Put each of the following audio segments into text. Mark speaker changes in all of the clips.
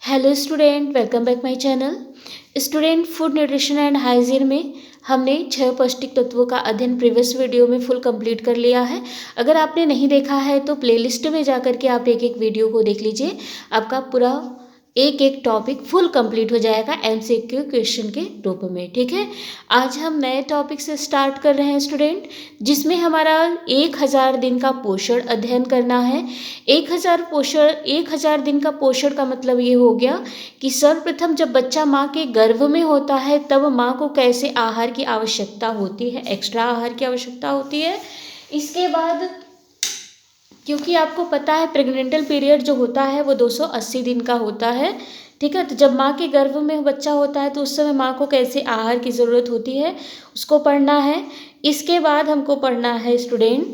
Speaker 1: Hello student, welcome back my channel. Student, food nutrition and hygiene में हमने 6 पौष्टिक तत्वों का अध्ययन प्रीवियस वीडियो में फुल कंप्लीट कर लिया है। अगर आपने नहीं देखा है तो प्लेलिस्ट में जा कर के आप एक एक वीडियो को देख लीजिए। आपका पूरा एक एक टॉपिक फुल कंप्लीट हो जाएगा एमसीक्यू क्वेश्चन के रूप में। ठीक है, आज हम नए टॉपिक से स्टार्ट कर रहे हैं स्टूडेंट, जिसमें हमारा 1000 दिन का पोषण अध्ययन करना है। 1000 दिन का पोषण का मतलब ये हो गया कि सर्वप्रथम जब बच्चा माँ के गर्भ में होता है तब माँ को कैसे आहार की आवश्यकता होती है, एक्स्ट्रा आहार की आवश्यकता होती है। इसके बाद क्योंकि आपको पता है प्रेग्नेंटल पीरियड जो होता है वो 280 दिन का होता है। ठीक है, तो जब माँ के गर्भ में बच्चा होता है तो उस समय माँ को कैसे आहार की ज़रूरत होती है उसको पढ़ना है। इसके बाद हमको पढ़ना है स्टूडेंट,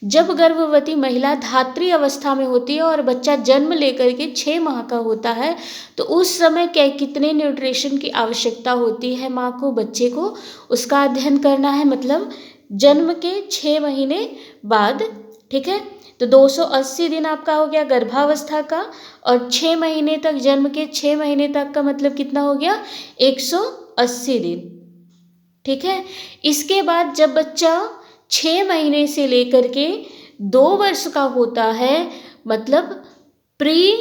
Speaker 1: जब गर्भवती महिला धात्री अवस्था में होती है और बच्चा जन्म लेकर के 6 माह का होता है तो उस समय कितने न्यूट्रिशन की आवश्यकता होती है माँ को, बच्चे को, उसका अध्ययन करना है। मतलब जन्म के 6 महीने बाद। ठीक है, तो 280 दिन आपका हो गया गर्भावस्था का, और 6 महीने तक, जन्म के 6 महीने तक का मतलब कितना हो गया, 180 दिन। ठीक है, इसके बाद जब बच्चा 6 महीने से लेकर के 2 वर्ष का होता है, मतलब प्री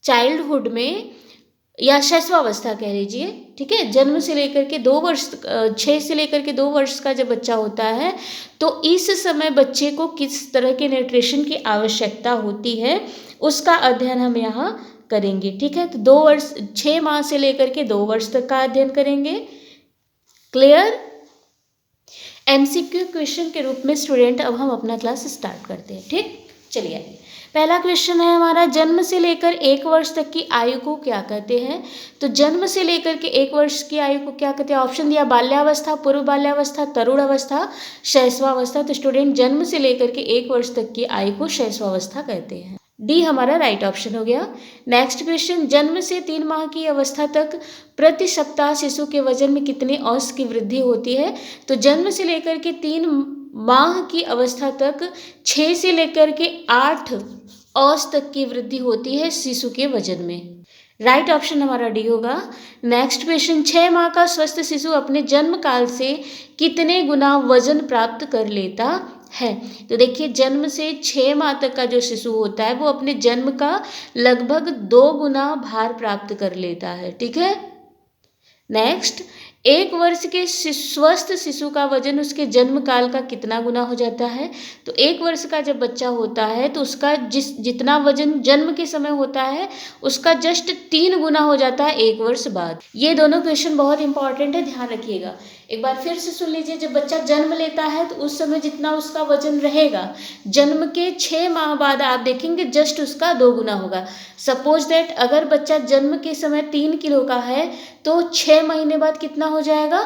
Speaker 1: चाइल्डहुड में या शैशवावस्था कह लीजिए। ठीक है, जन्म से लेकर के 2 वर्ष, 6 से लेकर के 2 वर्ष का जब बच्चा होता है तो इस समय बच्चे को किस तरह के न्यूट्रिशन की आवश्यकता होती है उसका अध्ययन हम यहाँ करेंगे। ठीक है, तो 2 वर्ष, 6 माह से लेकर के 2 वर्ष तक का अध्ययन करेंगे। क्लियर? एमसीक्यू क्वेश्चन के रूप में स्टूडेंट अब हम अपना क्लास स्टार्ट करते हैं। ठीक, चलिए आइए। पहला क्वेश्चन है हमारा, जन्म से लेकर 1 वर्ष तक की आयु को क्या कहते हैं। तो जन्म से लेकर के 1 वर्ष की आयु को क्या कहते हैं? ऑप्शन दिया, बाल्यावस्था, पूर्व बाल्यावस्था, तरुण अवस्था, शैशवावस्था। तो स्टूडेंट, जन्म से लेकर के 1 वर्ष तक की आयु को शैशवावस्था कहते हैं। डी हमारा राइट ऑप्शन हो गया। नेक्स्ट क्वेश्चन, जन्म से 3 माह की अवस्था तक प्रति सप्ताह शिशु के वजन में कितने औंस की वृद्धि होती है। तो जन्म से लेकर के 3 माह की अवस्था तक 6 से लेकर के 8 औंस तक की वृद्धि होती है शिशु के वजन में। राइट ऑप्शन हमारा डी होगा। नेक्स्ट क्वेश्चन, 6 माह का स्वस्थ शिशु अपने जन्म काल से कितने गुना वजन प्राप्त कर लेता है। तो देखिए, जन्म से 6 माह तक का जो शिशु होता है वो अपने जन्म का लगभग 2 गुना भार प्राप्त कर लेता है। ठीक है, नेक्स्ट, 1 वर्ष के स्वस्थ शिशु का वजन उसके जन्म काल का कितना गुना हो जाता है। तो 1 वर्ष का जब बच्चा होता है तो उसका जितना वजन जन्म के समय होता है उसका जस्ट 3 गुना हो जाता है 1 वर्ष बाद। ये दोनों क्वेश्चन बहुत इंपॉर्टेंट है, ध्यान रखिएगा। एक बार फिर से सुन लीजिए, जब बच्चा जन्म लेता है तो उस समय जितना उसका वजन रहेगा जन्म के 6 माह बाद आप देखेंगे जस्ट उसका 2 गुना होगा। सपोज दैट अगर बच्चा जन्म के समय 3 किलो का है तो 6 महीने बाद कितना हो जाएगा,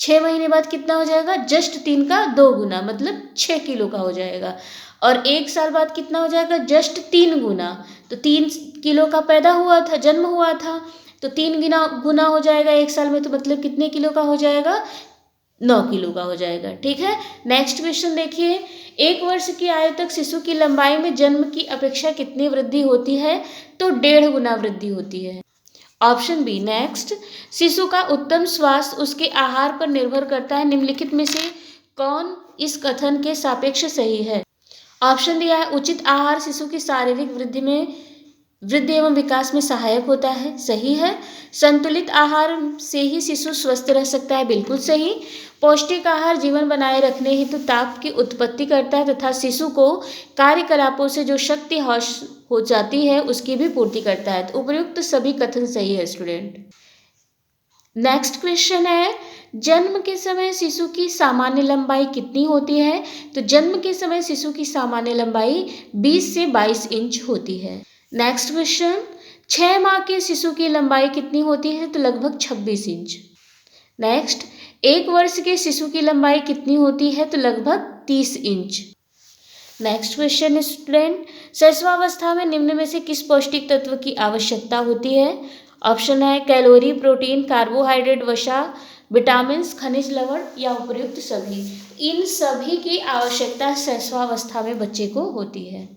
Speaker 1: 6 महीने बाद कितना हो जाएगा, जस्ट 3 का 2 गुना, मतलब 6 किलो का हो जाएगा। और 1 साल बाद कितना हो जाएगा, जस्ट 3 गुना। तो 3 किलो का पैदा हुआ था, जन्म हुआ था, तो 3 गुना हो जाएगा 1 साल में, तो मतलब कितने किलो का हो जाएगा, 9 किलो का हो जाएगा। ठीक है, नेक्स्ट क्वेश्चन देखिए, 1 वर्ष की आयु तक शिशु की लंबाई में जन्म की अपेक्षा कितनी वृद्धि होती है। तो 1.5 गुना वृद्धि होती है। Option B. नेक्स्ट, शिशु का उत्तम स्वास्थ्य उसके आहार पर निर्भर करता है, निम्नलिखित में से कौन इस कथन के सापेक्ष सही है। ऑप्शन दिया है, उचित आहार शिशु की शारीरिक वृद्धि एवं विकास में सहायक होता है, सही है। संतुलित आहार से ही शिशु स्वस्थ रह सकता है, बिल्कुल सही। पौष्टिक आहार जीवन बनाए रखने हेतु ताप की उत्पत्ति करता है तथा शिशु को कार्यकलापों से जो शक्ति हो जाती है उसकी भी पूर्ति करता है। तो उपयुक्त सभी कथन सही है स्टूडेंट। नेक्स्ट क्वेश्चन है, जन्म के समय शिशु की सामान्य लंबाई कितनी होती है। तो जन्म के समय शिशु की सामान्य लंबाई 20 से 22 इंच होती है। नेक्स्ट क्वेश्चन, 6 माह के शिशु की लंबाई कितनी होती है। तो लगभग 26 इंच। नेक्स्ट, 1 वर्ष के शिशु की लंबाई कितनी होती है। तो लगभग 30 इंच। नेक्स्ट क्वेश्चन स्टूडेंट, शैशवावस्था में निम्न में से किस पौष्टिक तत्व की आवश्यकता होती है। ऑप्शन है कैलोरी, प्रोटीन, कार्बोहाइड्रेट, वसा, विटामिन, खनिज लवण या उपयुक्त सभी। इन सभी की आवश्यकता शैशवावस्था में बच्चे को होती है।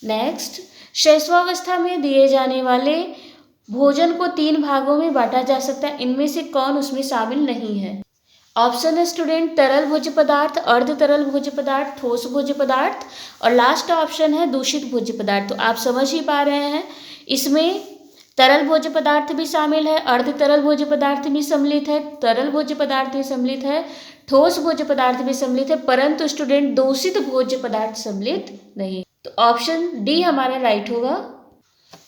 Speaker 1: नेक्स्ट, शैशवावस्था में दिए जाने वाले भोजन को 3 भागों में बांटा जा सकता है, इनमें से कौन उसमें शामिल नहीं है? ऑप्शन है स्टूडेंट तरल भोज्य पदार्थ, अर्ध तरल भोज्य पदार्थ, ठोस भोज्य पदार्थ और लास्ट ऑप्शन है दूषित भोज्य पदार्थ। तो आप समझ ही पा रहे हैं, इसमें तरल भोज्य पदार्थ भी शामिल है, अर्ध तरल भोज्य पदार्थ भी सम्मिलित है, तरल भोज्य पदार्थ भी सम्मिलित है, ठोस भोज्य पदार्थ भी सम्मिलित है, परंतु स्टूडेंट दूषित भोज्य पदार्थ सम्मिलित नहीं। तो ऑप्शन डी हमारा राइट होगा।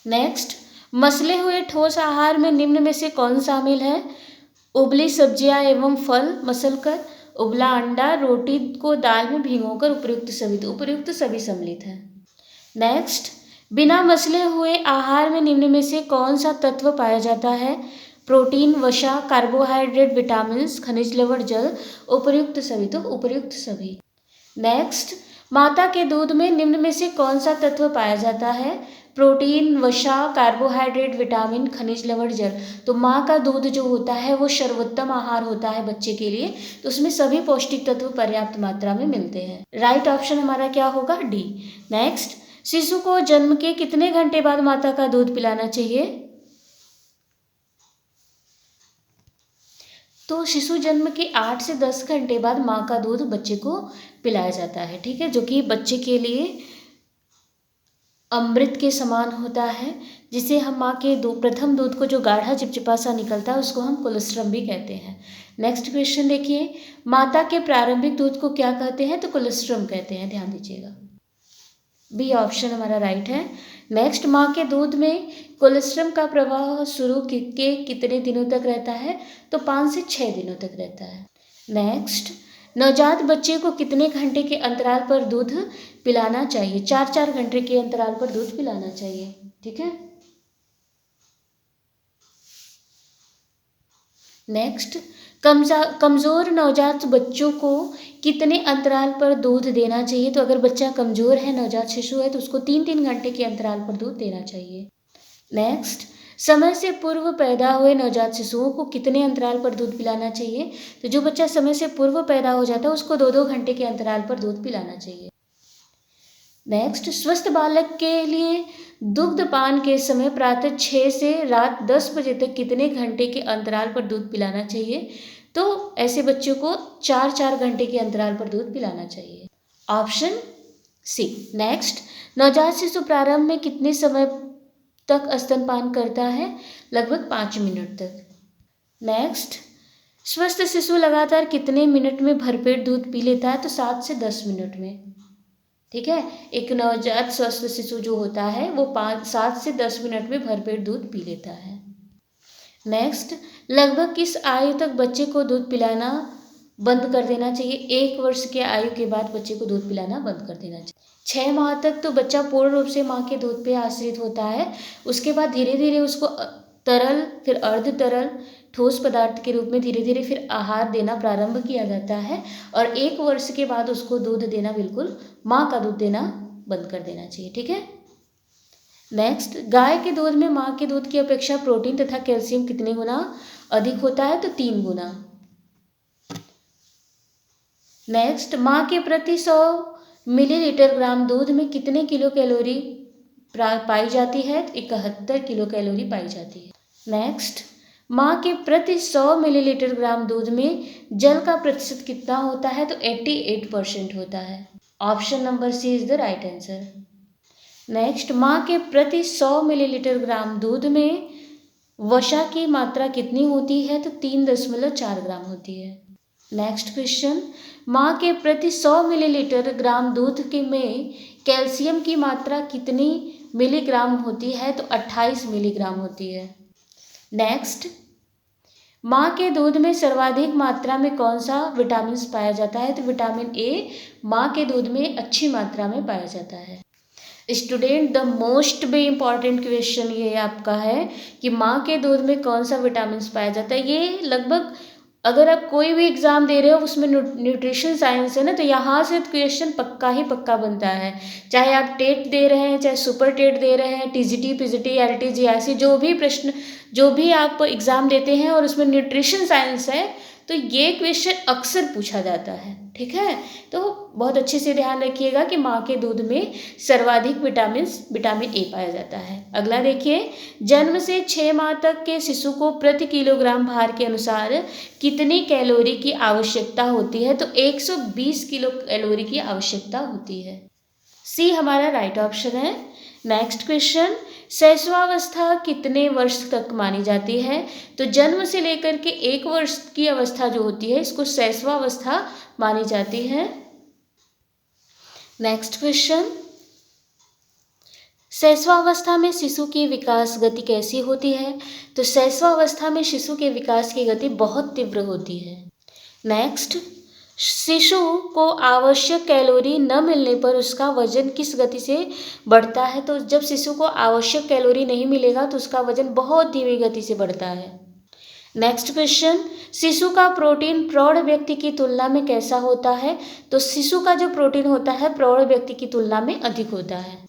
Speaker 1: नेक्स्ट, मसले हुए ठोस आहार में निम्न में से कौन शामिल है? उबली सब्जियां एवं फल मसलकर, उबला अंडा, रोटी को दाल में भिगोकर, उपयुक्त सभी। तो उपयुक्त सभी सम्मिलित है। नेक्स्ट, बिना मसले हुए आहार में निम्न में से कौन सा तत्व पाया जाता है? प्रोटीन, वसा, कार्बोहाइड्रेट, विटामिन, खनिज लवण, जल, उपयुक्त सभी। तो उपयुक्त सभी। नेक्स्ट, माता के दूध में निम्न में से कौन सा तत्व पाया जाता है? प्रोटीन, वसा, कार्बोहाइड्रेट, विटामिन, खनिज लवण, जल। तो माँ का दूध जो होता है वो सर्वोत्तम आहार होता है बच्चे के लिए, तो उसमें सभी पौष्टिक तत्व पर्याप्त मात्रा में मिलते हैं। राइट ऑप्शन हमारा क्या होगा? डी। नेक्स्ट, शिशु को जन्म के कितने घंटे बाद माता का दूध पिलाना चाहिए? तो शिशु जन्म के 8 से 10 घंटे बाद माँ का दूध बच्चे को पिलाया जाता है, ठीक है, जो कि बच्चे के लिए अमृत के समान होता है, जिसे हम माँ के प्रथम दूध को जो गाढ़ा चिपचिपा सा निकलता है उसको हम कोलोस्ट्रम भी कहते हैं। नेक्स्ट क्वेश्चन देखिए, माता के प्रारंभिक दूध को क्या कहते हैं? तो कोलोस्ट्रम कहते हैं, ध्यान दीजिएगा। बी ऑप्शन हमारा राइट है। नेक्स्ट, माँ के दूध में कोलेस्ट्रम का प्रवाह शुरू के कितने दिनों तक रहता है? तो 5 से 6 दिनों तक रहता है। नेक्स्ट, नवजात बच्चे को कितने घंटे के अंतराल पर दूध पिलाना चाहिए? 4-4 घंटे के अंतराल पर दूध पिलाना चाहिए, ठीक है। नेक्स्ट, कमज़ोर नवजात बच्चों को कितने अंतराल पर दूध देना चाहिए? तो अगर बच्चा कमज़ोर है, नवजात शिशु है, तो उसको 3-3 घंटे के अंतराल पर दूध देना चाहिए। नेक्स्ट, समय से पूर्व पैदा हुए नवजात शिशुओं को कितने अंतराल पर दूध पिलाना चाहिए? तो जो बच्चा समय से पूर्व पैदा हो जाता है उसको 2-2 घंटे के अंतराल पर दूध पिलाना चाहिए। नेक्स्ट, स्वस्थ बालक के लिए दुग्धपान के समय प्रातः 6 से रात 10 बजे तक कितने घंटे के अंतराल पर दूध पिलाना चाहिए? तो ऐसे बच्चों को 4-4 घंटे के अंतराल पर दूध पिलाना चाहिए। Option C. नेक्स्ट, नवजात शिशु प्रारंभ में कितने समय तक स्तनपान करता है? लगभग 5 मिनट तक। नेक्स्ट, स्वस्थ शिशु लगातार कितने मिनट में भरपेट दूध पी लेता है? तो 7 से 10 मिनट में, ठीक है। एक नवजात स्वस्थ शिशु जो होता है वो 7 से 10 मिनट में भरपेट दूध पी लेता है। नेक्स्ट, लगभग किस आयु तक बच्चे को दूध पिलाना बंद कर देना चाहिए? 1 वर्ष के आयु के बाद बच्चे को दूध पिलाना बंद कर देना चाहिए। 6 माह तक तो बच्चा पूर्ण रूप से माँ के दूध पे आश्रित होता है, उसके बाद धीरे धीरे उसको तरल, फिर अर्ध तरल, ठोस पदार्थ के रूप में धीरे धीरे फिर आहार देना प्रारंभ किया जाता है, और 1 वर्ष के बाद उसको दूध देना, बिल्कुल माँ का दूध देना बंद कर देना चाहिए, ठीक है। नेक्स्ट, गाय के दूध में माँ के दूध की अपेक्षा प्रोटीन तथा कैल्शियम कितने गुना अधिक होता है? तो 3 गुना। नेक्स्ट, माँ के प्रति 100 मिलीलीटर ग्राम दूध में कितने किलो कैलोरी पाई जाती है? तो 71 किलो कैलोरी पाई जाती है। नेक्स्ट, माँ के प्रति 100 मिलीलीटर ग्राम दूध में जल का प्रतिशत कितना होता है? तो 88% होता है। Option number C is the right answer. Next, माँ के प्रति 100 मिलीलीटर ग्राम दूध में वसा की मात्रा कितनी होती है? तो 3.4 ग्राम होती है। नेक्स्ट क्वेश्चन, माँ के प्रति 100 मिलीलीटर ग्राम दूध के में कैल्शियम की मात्रा कितनी मिलीग्राम होती है? तो 28 मिलीग्राम होती है। नेक्स्ट, माँ के दूध में सर्वाधिक मात्रा में कौन सा विटामिन पाया जाता है? तो विटामिन ए माँ के दूध में अच्छी मात्रा में पाया जाता है। Student, the most B important question ये आपका है कि माँ के दूध में कौन सा विटामिन पाया जाता है। ये लगभग अगर आप कोई भी एग्ज़ाम दे रहे हो उसमें न्यूट्रिशन साइंस है ना, तो यहाँ से क्वेश्चन पक्का ही पक्का बनता है। चाहे आप टेट दे रहे हैं, चाहे सुपर टेट दे रहे हैं, टीजीटी, पीजीटी, एलटी, जीआईसी, जो भी प्रश्न, जो भी आप एग्ज़ाम देते हैं और उसमें न्यूट्रिशन साइंस है, तो ये क्वेश्चन अक्सर पूछा जाता है, ठीक है। तो बहुत अच्छे से ध्यान रखिएगा कि माँ के दूध में सर्वाधिक विटामिन ए पाया जाता है। अगला देखिए, जन्म से 6 माह तक के शिशु को प्रति किलोग्राम भार के अनुसार कितनी कैलोरी की आवश्यकता होती है? तो 120 किलो कैलोरी की आवश्यकता होती है। सी हमारा राइट ऑप्शन है। नेक्स्ट क्वेश्चन, शैशवावस्था कितने वर्ष तक मानी जाती है? तो जन्म से लेकर के 1 वर्ष की अवस्था जो होती है इसको शैशवावस्था मानी जाती है। नेक्स्ट क्वेश्चन, शैशवावस्था में शिशु की विकास गति कैसी होती है? तो शैशवावस्था में शिशु के विकास की गति बहुत तीव्र होती है। नेक्स्ट, शिशु को आवश्यक कैलोरी न मिलने पर उसका वजन किस गति से बढ़ता है? तो जब शिशु को आवश्यक कैलोरी नहीं मिलेगा तो उसका वजन बहुत धीमी गति से बढ़ता है। नेक्स्ट क्वेश्चन, शिशु का प्रोटीन प्रौढ़ व्यक्ति की तुलना में कैसा होता है? तो शिशु का जो प्रोटीन होता है प्रौढ़ व्यक्ति की तुलना में अधिक होता है,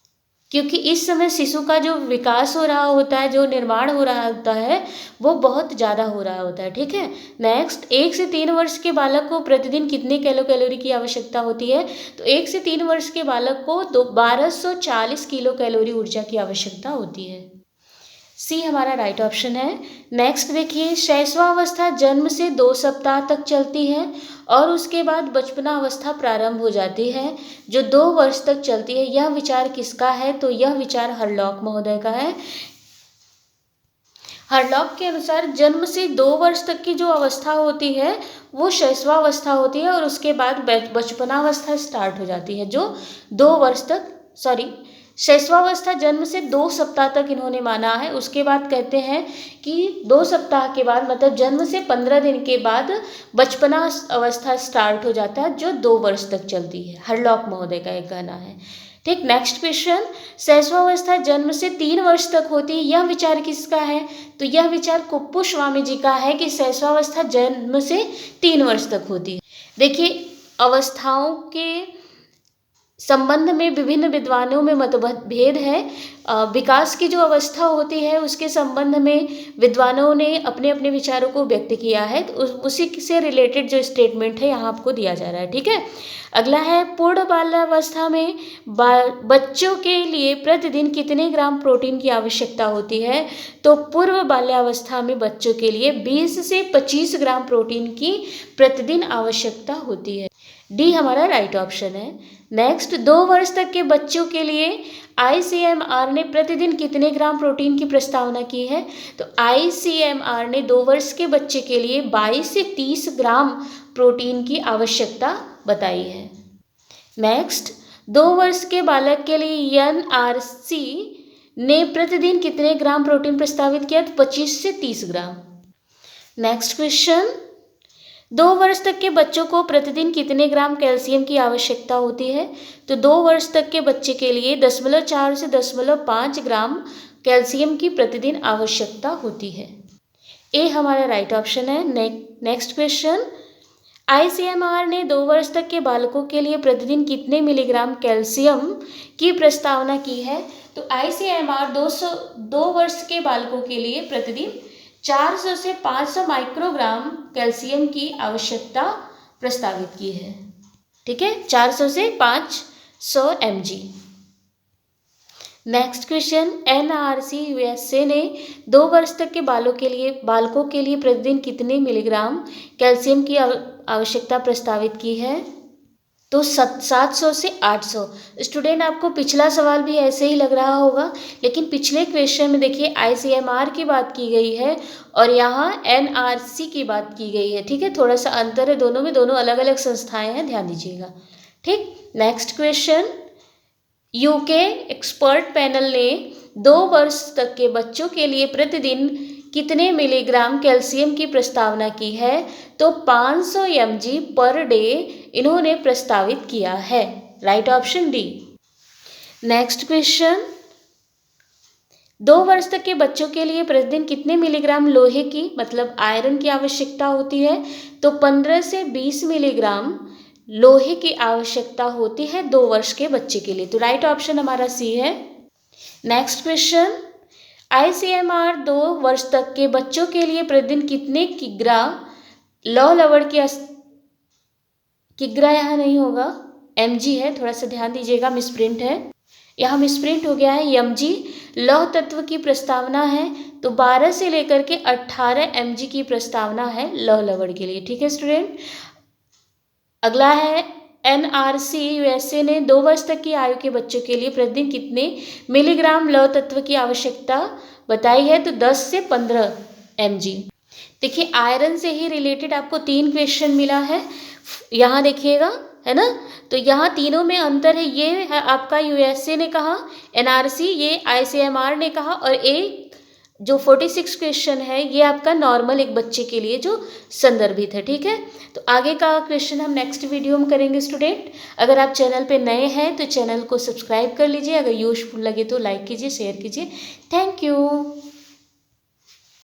Speaker 1: क्योंकि इस समय शिशु का जो विकास हो रहा होता है, जो निर्माण हो रहा होता है, वो बहुत ज़्यादा हो रहा होता है, ठीक है। नेक्स्ट, 1 से 3 वर्ष के बालक को प्रतिदिन कितने कैलोरी की आवश्यकता होती है? तो 1 से 3 वर्ष के बालक को 1240 किलो कैलोरी ऊर्जा की आवश्यकता होती है। सी हमारा राइट ऑप्शन है। नेक्स्ट देखिए, शैशवावस्था जन्म से 2 सप्ताह तक चलती है और उसके बाद बचपना अवस्था प्रारंभ हो जाती है, जो 2 वर्ष तक चलती है। यह विचार किसका है? तो यह विचार हरलॉक महोदय का है। हरलॉक के अनुसार जन्म से 2 वर्ष तक की जो अवस्था होती है वो शैशवावस्था होती है और उसके बाद बचपनावस्था स्टार्ट हो जाती है, जो 2 वर्ष तक शैशवावस्था जन्म से 2 सप्ताह तक इन्होंने माना है। उसके बाद कहते हैं कि 2 सप्ताह के बाद मतलब जन्म से 15 दिन के बाद बचपना अवस्था स्टार्ट हो जाता है, जो 2 वर्ष तक चलती है। हरलॉक महोदय का एक कहना है, ठीक। नेक्स्ट क्वेश्चन, शैशवावस्था जन्म से 3 वर्ष तक होती है, यह विचार किसका है? तो यह विचार कुप्पुस्वामी जी का है कि शैशवावस्था जन्म से 3 वर्ष तक होती है। देखिए, अवस्थाओं के संबंध में विभिन्न विद्वानों में मतभेद है। विकास की जो अवस्था होती है उसके संबंध में विद्वानों ने अपने अपने विचारों को व्यक्त किया है, तो उसी से रिलेटेड जो स्टेटमेंट है यहाँ आपको दिया जा रहा है, ठीक है। अगला है, पूर्ण बाल्यावस्था में बच्चों के लिए प्रतिदिन कितने ग्राम प्रोटीन की आवश्यकता होती है? तो पूर्व बाल्यावस्था में बच्चों के लिए 20 से 25 ग्राम प्रोटीन की प्रतिदिन आवश्यकता होती है। डी हमारा राइट ऑप्शन है। नेक्स्ट, 2 वर्ष तक के बच्चों के लिए ICMR ने प्रतिदिन कितने ग्राम प्रोटीन की प्रस्तावना की है? तो ICMR ने 2 वर्ष के बच्चे के लिए 22 से 30 ग्राम प्रोटीन की आवश्यकता बताई है। नेक्स्ट, 2 वर्ष के बालक के लिए NRC ने प्रतिदिन कितने ग्राम प्रोटीन प्रस्तावित किया? तो 25 से 30 ग्राम। नेक्स्ट क्वेश्चन, 2 वर्ष तक के बच्चों को प्रतिदिन कितने ग्राम कैल्शियम की आवश्यकता होती है? तो 2 वर्ष तक के बच्चे के लिए 0.4 से 0.5 ग्राम कैल्शियम की प्रतिदिन आवश्यकता होती है। ए हमारा राइट ऑप्शन है। नेक्स्ट क्वेश्चन, ICMR ने 2 वर्ष तक के बालकों के लिए प्रतिदिन कितने मिलीग्राम कैल्शियम की प्रस्तावना की है? तो ICMR 2 वर्ष के बालकों के लिए प्रतिदिन 400 से 500 माइक्रोग्राम कैल्शियम की आवश्यकता प्रस्तावित की है, ठीक है, 400 से 500 mg। Next question, NRC USA ने 2 वर्ष तक के बालकों के लिए प्रतिदिन कितने मिलीग्राम कैल्शियम की आवश्यकता प्रस्तावित की है? तो 700 से 800। स्टूडेंट, आपको पिछला सवाल भी ऐसे ही लग रहा होगा, लेकिन पिछले क्वेश्चन में देखिए ICMR की बात की गई है और यहाँ NRC की बात की गई है, ठीक है। थोड़ा सा अंतर है दोनों में, दोनों अलग अलग संस्थाएं हैं, ध्यान दीजिएगा, ठीक। Next question, UK expert panel ने 2 वर्ष तक के बच्चों के लिए प्रतिदिन कितने मिलीग्राम कैल्शियम की प्रस्तावना की है? तो 500 mg पर डे इन्होंने प्रस्तावित किया है। Right option D. Next question, 2 वर्ष तक के बच्चों के लिए प्रतिदिन कितने मिलीग्राम लोहे की मतलब आयरन की आवश्यकता होती है? तो 15 से 20 मिलीग्राम लोहे की आवश्यकता होती है 2 वर्ष के बच्चे के लिए। तो राइट ऑप्शन हमारा सी है। नेक्स्ट क्वेश्चन, ICMR 2 वर्ष तक के बच्चों के लिए प्रतिदिन कितने ग्राम लौ लवण किग्रा यहाँ नहीं होगा, mg है, थोड़ा सा ध्यान दीजिएगा, मिसप्रिंट है, यहाँ मिसप्रिंट हो गया है mg। लौह तत्व की प्रस्तावना है तो 12 से लेकर के 18 mg की प्रस्तावना है लौह लवण के लिए। ठीक है स्टूडेंट। अगला है NRC USA ने 2 वर्ष तक की आयु के बच्चों के लिए प्रतिदिन कितने मिलीग्राम लौह तत्व की आवश्यकता बताई है, तो 10 से 15 mg। देखिए आयरन से ही रिलेटेड आपको 3 क्वेश्चन मिला है, यहाँ देखिएगा, है ना। तो यहाँ तीनों में अंतर है, ये है आपका USA ने कहा, NRC ये ICMR ने कहा, और एक जो 46 क्वेश्चन है ये आपका नॉर्मल एक बच्चे के लिए जो संदर्भित है। ठीक है, तो आगे का क्वेश्चन हम नेक्स्ट वीडियो में करेंगे स्टूडेंट। अगर आप चैनल पे नए हैं तो चैनल को सब्सक्राइब कर लीजिए, अगर यूजफुल लगे तो लाइक कीजिए, शेयर कीजिए। Thank you.